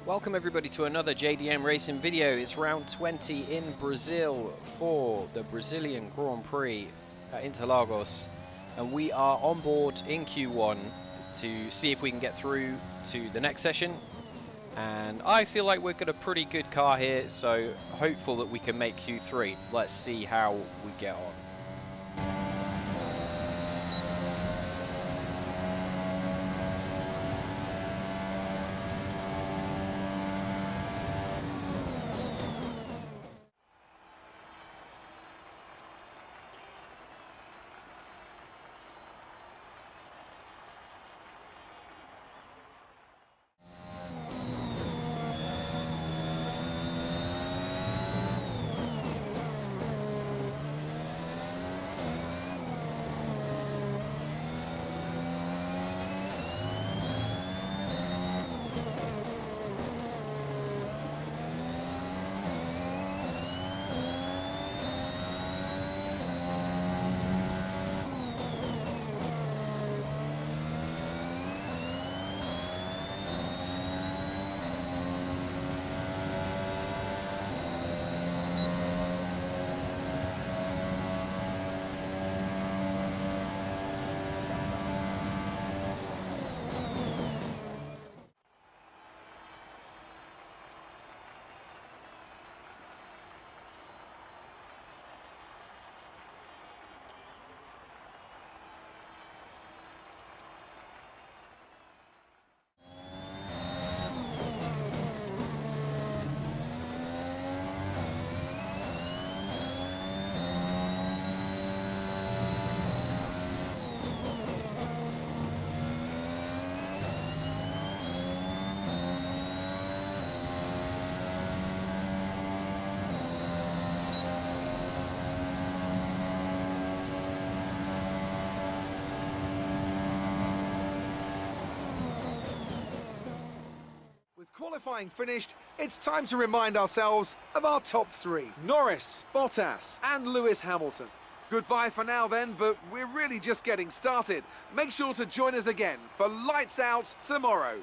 Welcome everybody to another JDM racing video. It's round 20 in Brazil for the Brazilian Grand Prix at Interlagos, and we are on board in Q1 to see if we can get through to the next session. And I feel like we've got a pretty good car here, so hopeful that we can make Q3. Let's see how we get on. Qualifying finished, it's time to remind ourselves of our top three: Norris, Bottas and Lewis Hamilton. Goodbye for now then, but we're really just getting started. Make sure to join us again for Lights Out tomorrow.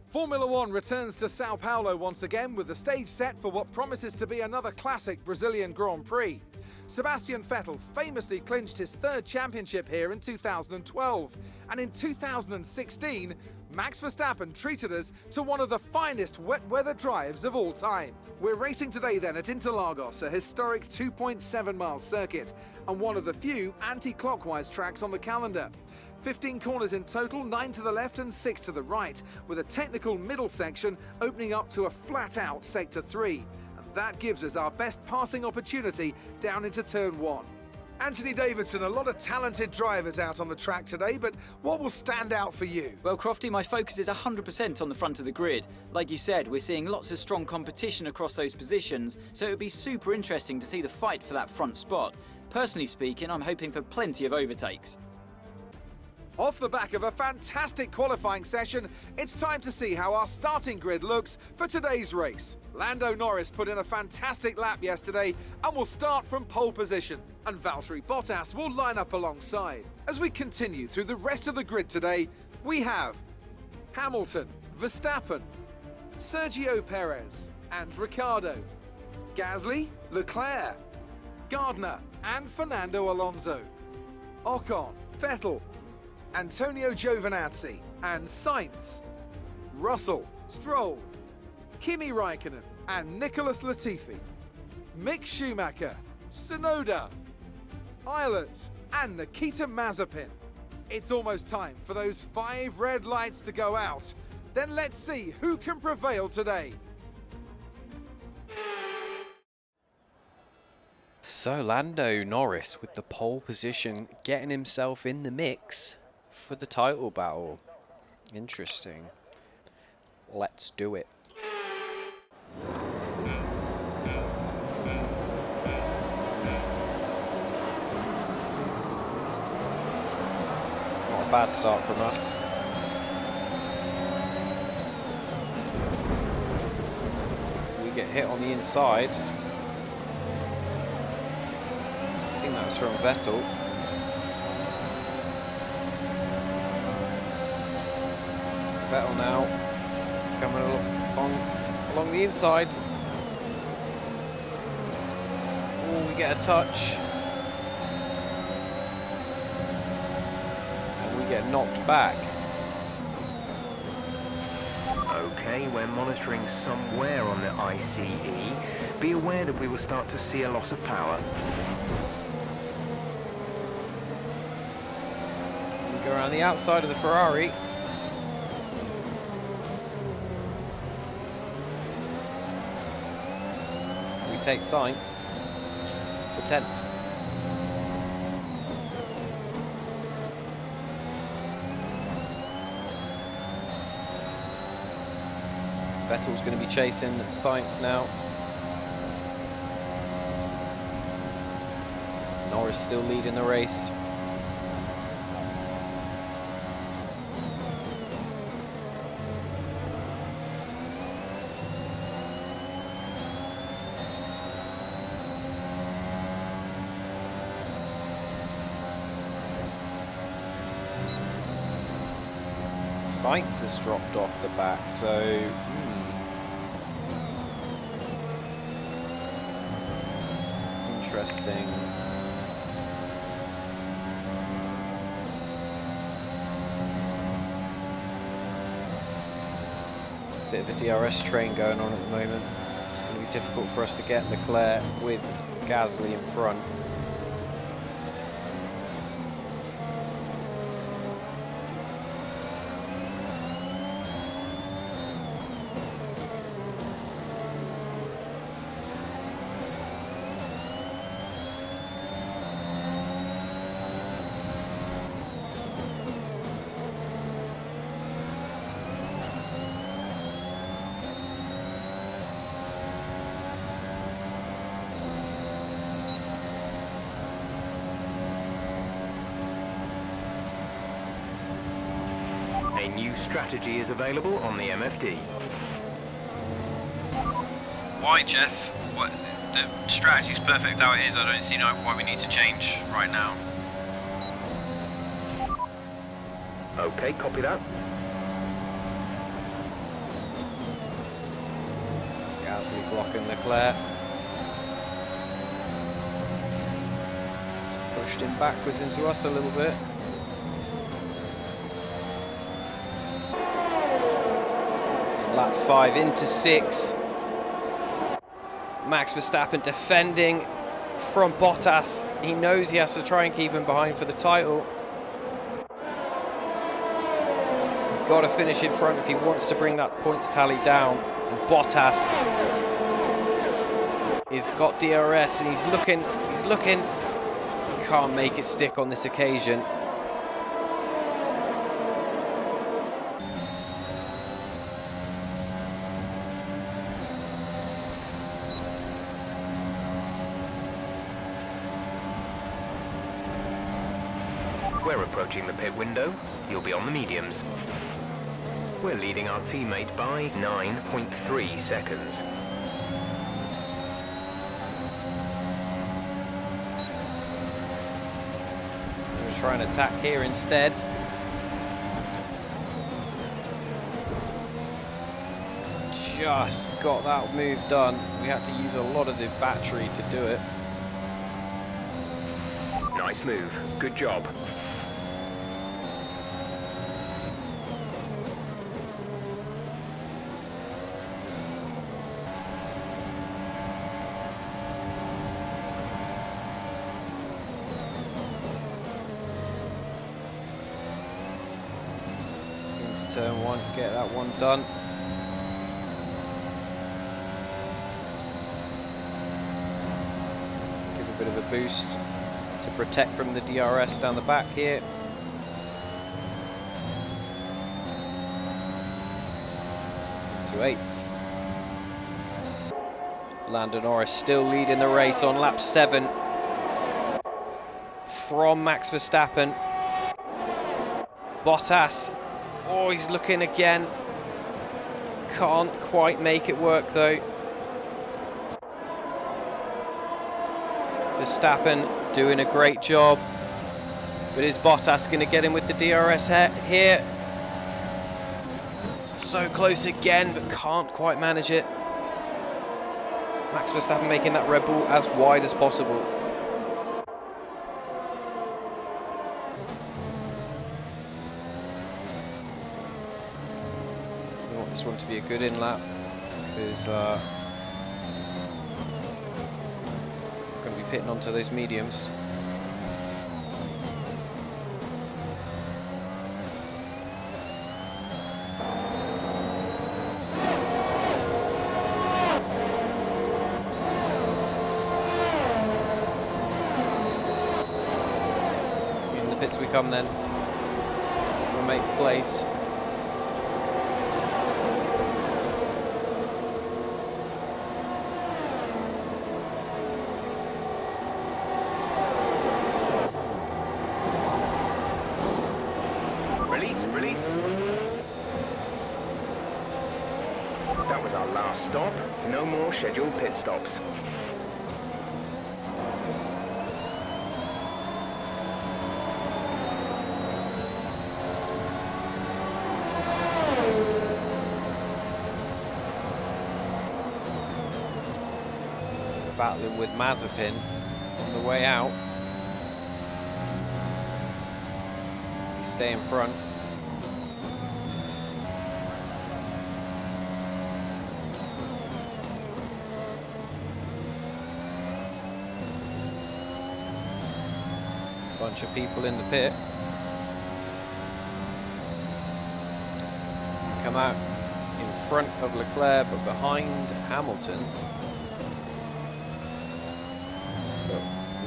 Formula One returns to Sao Paulo once again with the stage set for what promises to be another classic Brazilian Grand Prix. Sebastian Vettel famously clinched his third championship here in 2012, and in 2016, Max Verstappen treated us to one of the finest wet weather drives of all time. We're racing today then at Interlagos, a historic 2.7-mile circuit, and one of the few anti-clockwise tracks on the calendar. 15 corners in total, 9 to the left and 6 to the right, with a technical middle section opening up to a flat-out Sector 3. That gives us our best passing opportunity down into Turn 1. Anthony Davidson, a lot of talented drivers out on the track today, but what will stand out for you? Well, Crofty, my focus is 100% on the front of the grid. Like you said, we're seeing lots of strong competition across those positions, so it would be super interesting to see the fight for that front spot. Personally speaking, I'm hoping for plenty of overtakes. Off the back of a fantastic qualifying session, it's time to see how our starting grid looks for today's race. Lando Norris put in a fantastic lap yesterday and will start from pole position, and Valtteri Bottas will line up alongside. As we continue through the rest of the grid today, we have Hamilton, Verstappen, Sergio Perez and Ricciardo, Gasly, Leclerc, Gardner and Fernando Alonso, Ocon, Vettel, Antonio Giovinazzi and Sainz, Russell, Stroll, Kimi Raikkonen and Nicholas Latifi, Mick Schumacher, Tsunoda, Eilert and Nikita Mazepin. It's almost time for those 5 red lights to go out. Then let's see who can prevail today. So Lando Norris with the pole position, getting himself in the mix for the title battle. Interesting. Let's do it. Not a bad start from us. We get hit on the inside. I think that was from Vettel. Vettel now coming along the inside. Oh, we get a touch. And we get knocked back. Okay, we're monitoring somewhere on the ICE. Be aware that we will start to see a loss of power. We go around the outside of the Ferrari. We take Sainz for 10th. Vettel's going to be chasing Sainz now. Norris still leading the race. Sainz has dropped off the back, so interesting. Bit of a DRS train going on at the moment. It's going to be difficult for us to get Leclerc with Gasly in front. A new strategy is available on the MFD. Why, Jeff? What, the strategy's perfect how it is. I don't see why we need to change right now. Okay, copy that. Gasly blocking Leclerc. Pushed him backwards into us a little bit. Lap 5 into 6. Max Verstappen defending from Bottas. He knows he has to try and keep him behind for the title. He's got to finish in front if he wants to bring that points tally down. And Bottas has got DRS and he's looking. He can't make it stick on this occasion. We're approaching the pit window. You'll be on the mediums. We're leading our teammate by 9.3 seconds. We're trying to attack here instead. Just got that move done. We had to use a lot of the battery to do it. Nice move. Good job. Into turn 1, get that one done. Give a bit of a boost to protect from the DRS down the back here. To 8th. Lando Norris still leading the race on lap 7 from Max Verstappen. Bottas, oh, he's looking again. Can't quite make it work though. Verstappen doing a great job, but is Bottas going to get him with the DRS here? So close again, but can't quite manage it. Max Verstappen making that Red Bull as wide as possible. We want this one to be a good in-lap, because going to be pitting onto those mediums. Pits we come then. We'll make place. Release. That was our last stop. No more scheduled pit stops. Battling with Mazepin on the way out. We stay in front. A bunch of people in the pit. Come out in front of Leclerc but behind Hamilton.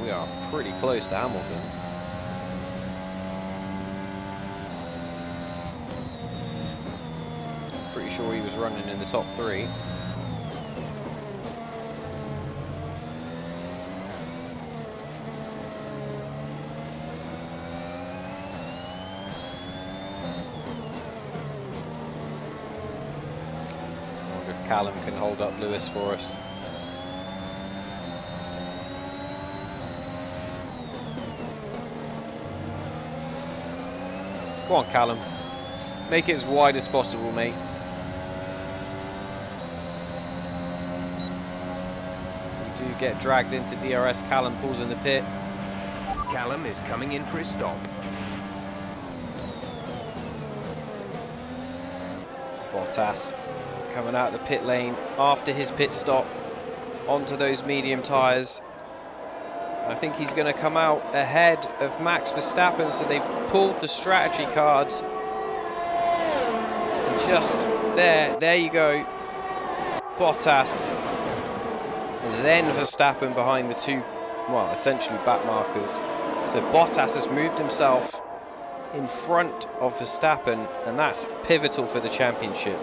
We are pretty close to Hamilton. Pretty sure he was running in the top 3. I wonder if Callum can hold up Lewis for us. Come on, Callum. Make it as wide as possible, mate. We do get dragged into DRS. Callum pulls in the pit. Callum is coming in for his stop. Bottas coming out of the pit lane after his pit stop onto those medium tyres. I think he's going to come out ahead of Max Verstappen, so they've pulled the strategy cards. And just there you go. Bottas. And then Verstappen behind the two, well, essentially back markers. So Bottas has moved himself in front of Verstappen, and that's pivotal for the championship.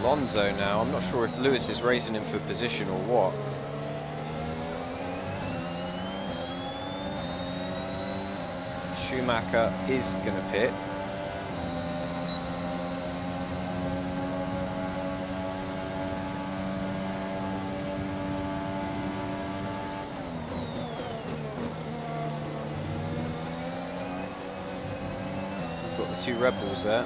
Alonso now. I'm not sure if Lewis is racing him for position or what. Schumacher is going to pit. We've got the two Red Bulls there.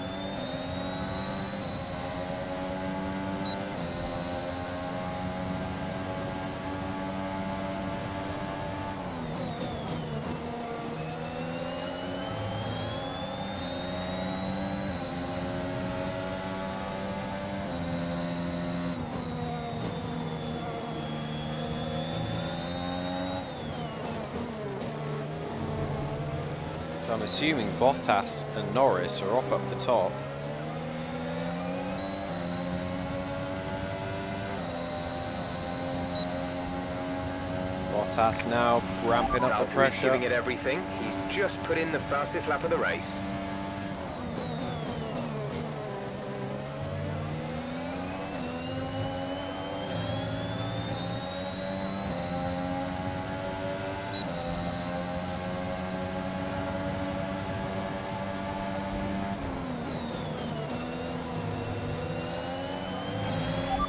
So I'm assuming Bottas and Norris are off up the top. Bottas now ramping up the pressure. Giving it everything. He's just put in the fastest lap of the race.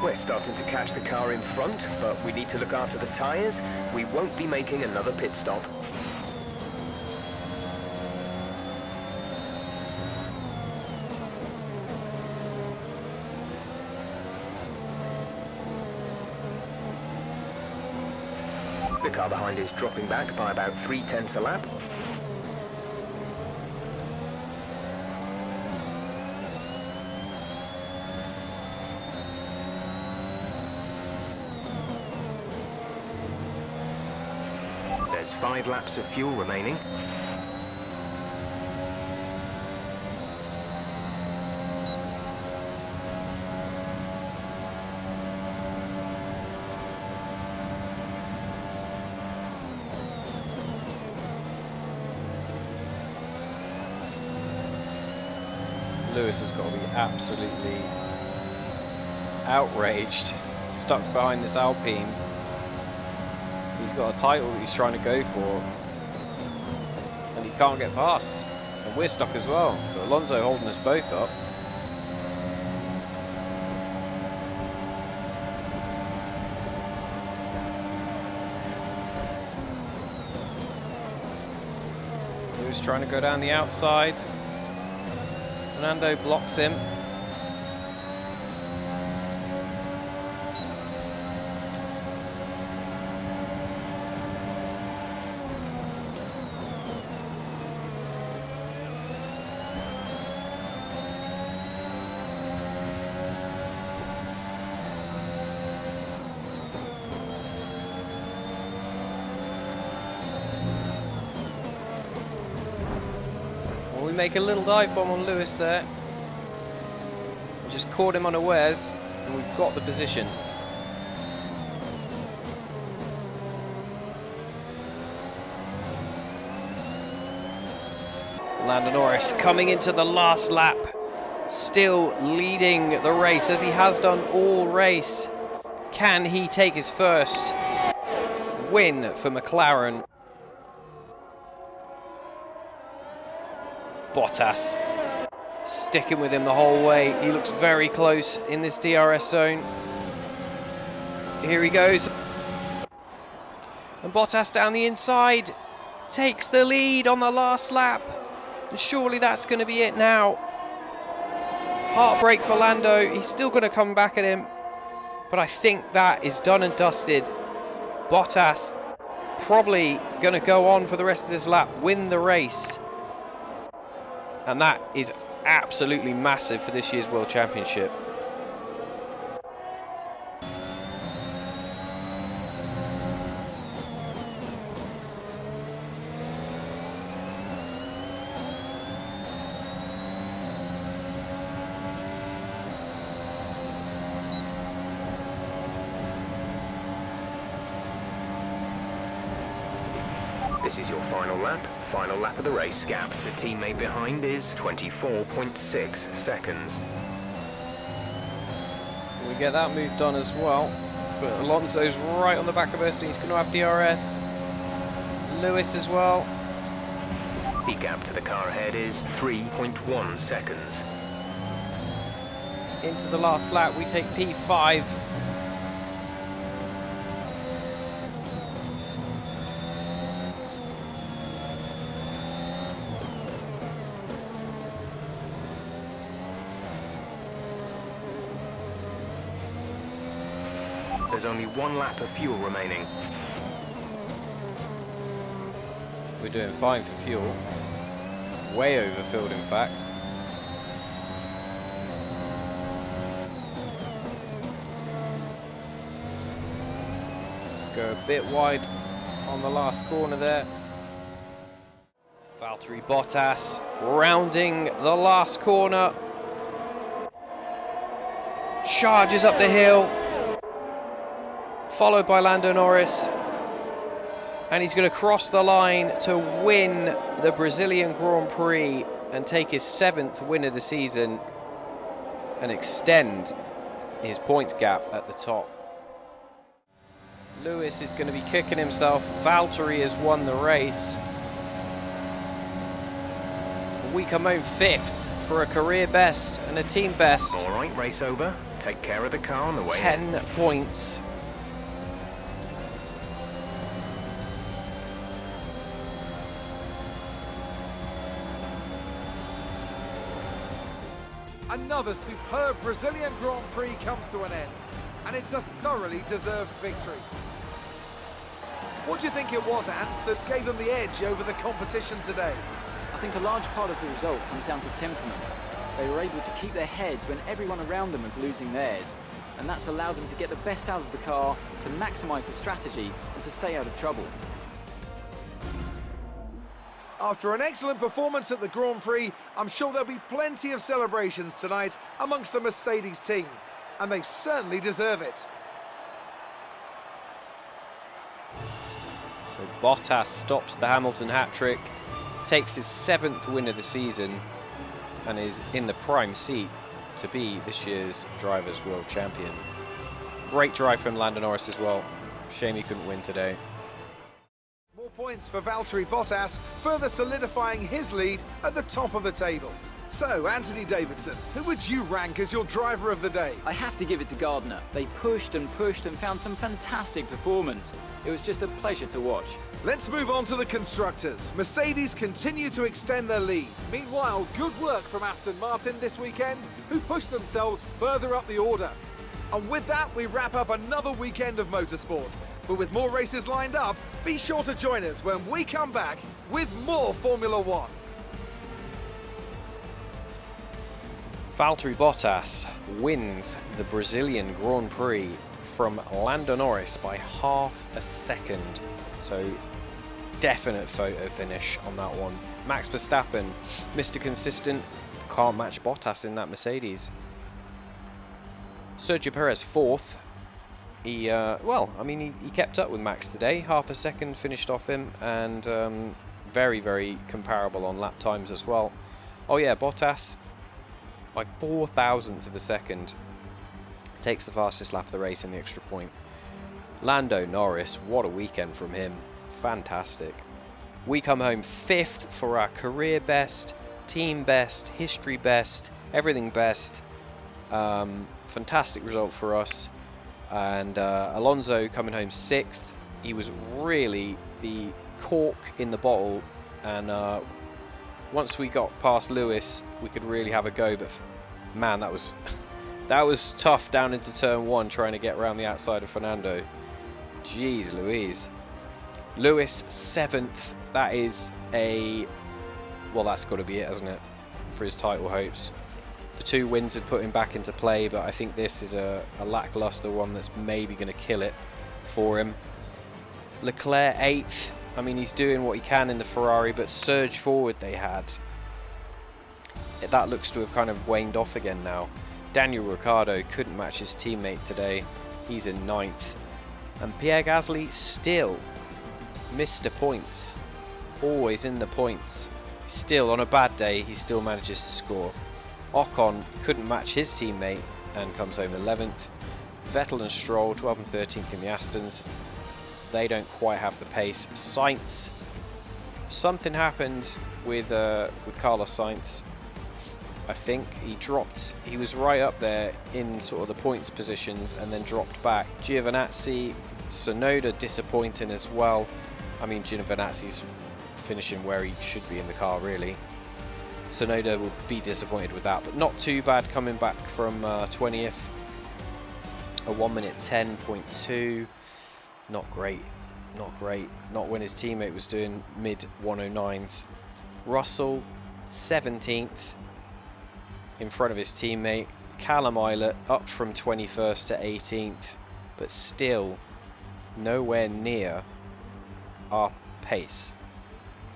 We're We're starting to catch the car in front, but we need to look after the tyres. We won't be making another pit stop. The car behind is dropping back by about 0.3 a lap. There's 5 laps of fuel remaining. Lewis has got to be absolutely outraged, stuck behind this Alpine. He's got a title that he's trying to go for, and he can't get past. And we're stuck as well. So Alonso holding us both up. Lewis trying to go down the outside. Fernando blocks him. We make a little dive bomb on Lewis there. Just caught him unawares, and we've got the position. Lando Norris coming into the last lap, still leading the race as he has done all race. Can he take his first win for McLaren? Bottas sticking with him the whole way. He looks very close in this DRS zone. Here he goes. And Bottas down the inside takes the lead on the last lap. And surely that's going to be it now. Heartbreak for Lando. He's still going to come back at him. But I think that is done and dusted. Bottas probably going to go on for the rest of this lap, win the race. And that is absolutely massive for this year's World Championship. This is your final lap. Final lap of the race. Gap to teammate behind is 24.6 seconds. We get that move done as well. But Alonso's right on the back of us, so he's going to have DRS. Lewis as well. The gap to the car ahead is 3.1 seconds. Into the last lap, we take P5. There's only 1 lap of fuel remaining. We're doing fine for fuel. Way overfilled, in fact. Go a bit wide on the last corner there. Valtteri Bottas rounding the last corner. Charges up the hill. Followed by Lando Norris, and he's going to cross the line to win the Brazilian Grand Prix and take his 7th win of the season and extend his points gap at the top. Lewis is going to be kicking himself. Valtteri has won the race. We come home 5th for a career best and a team best. All right, race over. Take care of the car on the way. 10 points. Another superb Brazilian Grand Prix comes to an end, and it's a thoroughly deserved victory. What do you think it was, Ants, that gave them the edge over the competition today? I think a large part of the result comes down to temperament. They were able to keep their heads when everyone around them was losing theirs, and that's allowed them to get the best out of the car, to maximise the strategy, and to stay out of trouble. After an excellent performance at the Grand Prix, I'm sure there'll be plenty of celebrations tonight amongst the Mercedes team, and they certainly deserve it. So Bottas stops the Hamilton hat-trick, takes his 7th win of the season, and is in the prime seat to be this year's Drivers' World Champion. Great drive from Lando Norris as well. Shame he couldn't win today. More points for Valtteri Bottas, further solidifying his lead at the top of the table. So, Anthony Davidson, who would you rank as your driver of the day? I have to give it to Gardner. They pushed and pushed and found some fantastic performance. It was just a pleasure to watch. Let's move on to the constructors. Mercedes continue to extend their lead. Meanwhile, good work from Aston Martin this weekend, who pushed themselves further up the order. And with that, we wrap up another weekend of motorsport. But with more races lined up, be sure to join us when we come back with more Formula One. Valtteri Bottas wins the Brazilian Grand Prix from Lando Norris by half a second. So definite photo finish on that one. Max Verstappen, Mr. Consistent, can't match Bottas in that Mercedes. Sergio Perez 4th. He kept up with Max today. Half a second finished off him, and very, very comparable on lap times as well. Oh yeah, Bottas, by 0.004 of a second, takes the fastest lap of the race in the extra point. Lando Norris, what a weekend from him. Fantastic. We come home 5th for our career best, team best, history best, everything best. Fantastic result for us. And Alonso coming home 6th. He was really the cork in the bottle, and once we got past Lewis, we could really have a go. But man, that was tough down into turn 1, trying to get around the outside of Fernando. Jeez Louise. Lewis 7th. That is that's got to be it, hasn't it, for his title hopes. The 2 wins had put him back into play, but I think this is a lackluster one that's maybe going to kill it for him. Leclerc 8th. I mean, he's doing what he can in the Ferrari, but surge forward they had, that looks to have kind of waned off again now. Daniel Ricciardo couldn't match his teammate today. He's in 9th. And Pierre Gasly still Mr. Points. Always in the points. Still, on a bad day, he still manages to score. Ocon couldn't match his teammate and comes home 11th. Vettel and Stroll 12th and 13th in the Astons. They don't quite have the pace. Sainz, something happened with Carlos Sainz. I think he was right up there in sort of the points positions and then dropped back. Giovinazzi, Tsunoda disappointing as well. I mean, Giovinazzi's finishing where he should be in the car, really. Tsunoda will be disappointed with that, but not too bad coming back from 20th. A 1:10.2. Not great. Not when his teammate was doing mid 109s. Russell 17th in front of his teammate. Callum Ilott up from 21st to 18th, but still nowhere near our pace.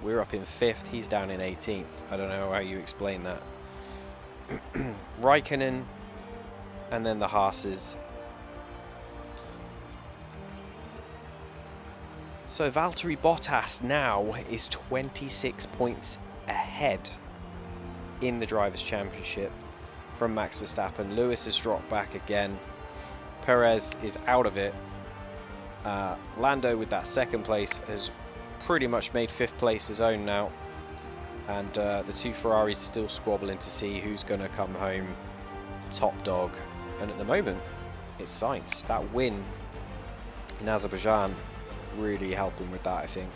We're up in 5th, he's down in 18th. I don't know how you explain that. Raikkonen, and then the Haas's. So Valtteri Bottas now is 26 points ahead in the Drivers' Championship from Max Verstappen. Lewis has dropped back again. Perez is out of it. Lando with that 2nd place has pretty much made 5th place his own now. and the two Ferraris still squabbling to see who's going to come home top dog. And at the moment, it's Sainz. That win in Azerbaijan really helping with that, I think.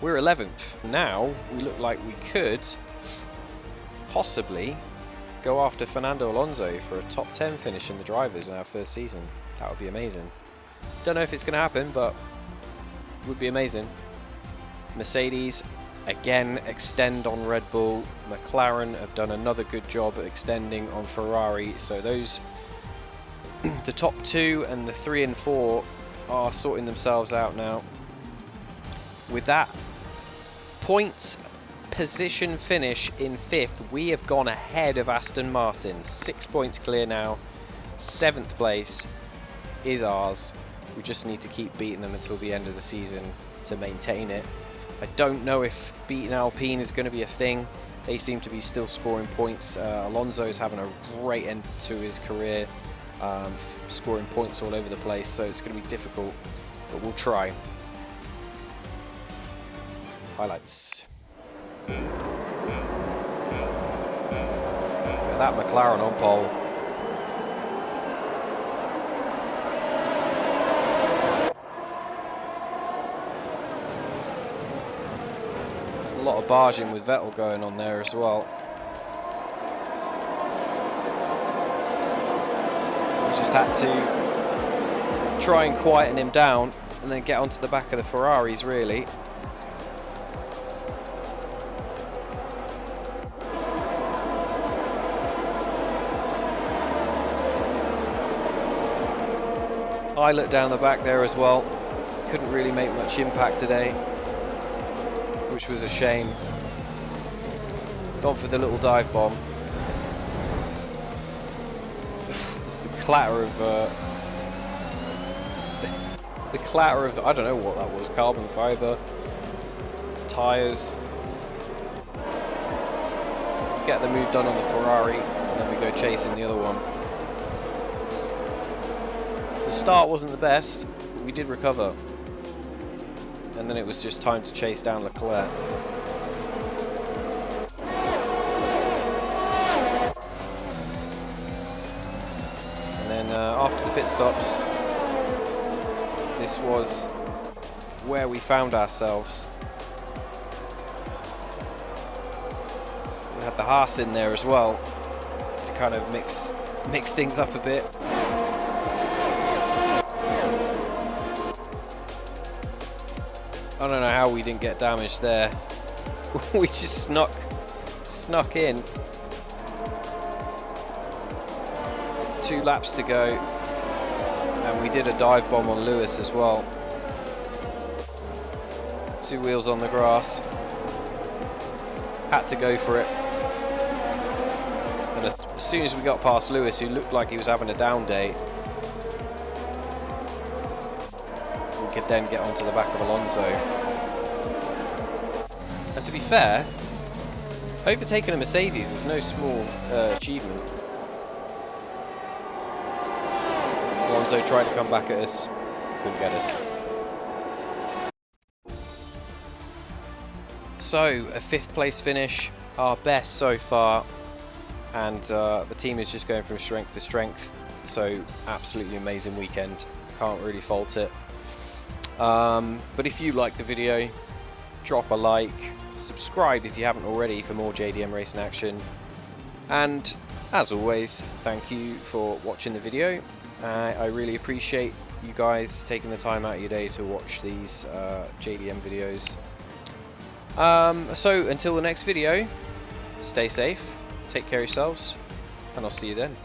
We're 11th. Now, we look like we could possibly go after Fernando Alonso for a top 10 finish in the drivers in our first season. That would be amazing. Don't know if it's going to happen, but it would be amazing. Mercedes, again, extend on Red Bull. McLaren have done another good job at extending on Ferrari. So those, the top 2 and the 3 and 4 are sorting themselves out now. With that points position finish in 5th, we have gone ahead of Aston Martin. 6 points clear now. 7th place is ours. We just need to keep beating them until the end of the season to maintain it. I don't know if beating Alpine is going to be a thing. They seem to be still scoring points. Alonso's having a great end to his career, scoring points all over the place, so it's going to be difficult, but we'll try. Highlights. Look at that McLaren on pole. A lot of barging with Vettel going on there as well. We just had to try and quieten him down and then get onto the back of the Ferraris, really. I looked down the back there as well. Couldn't really make much impact today, which was a shame. Gone for the little dive bomb. It's the clatter of I don't know what that was. Carbon fiber, tires. Get the move done on the Ferrari, and then we go chasing the other one. The start wasn't the best, but we did recover. And then it was just time to chase down Leclerc. And then after the pit stops, this was where we found ourselves. We had the Haas in there as well to kind of mix things up a bit. I don't know how we didn't get damaged there. We just snuck in. 2 laps to go, and we did a dive bomb on Lewis as well. 2 wheels on the grass. Had to go for it. And as soon as we got past Lewis, who looked like he was having a down day, could then get onto the back of Alonso. And to be fair, overtaking a Mercedes is no small achievement. Alonso tried to come back at us, couldn't get us. So, a 5th place finish, our best so far, and the team is just going from strength to strength, so absolutely amazing weekend, can't really fault it. But if you liked the video, drop a like, subscribe if you haven't already for more JDM racing action, and as always, thank you for watching the video. I really appreciate you guys taking the time out of your day to watch these JDM videos. So until the next video, stay safe, take care of yourselves, and I'll see you then.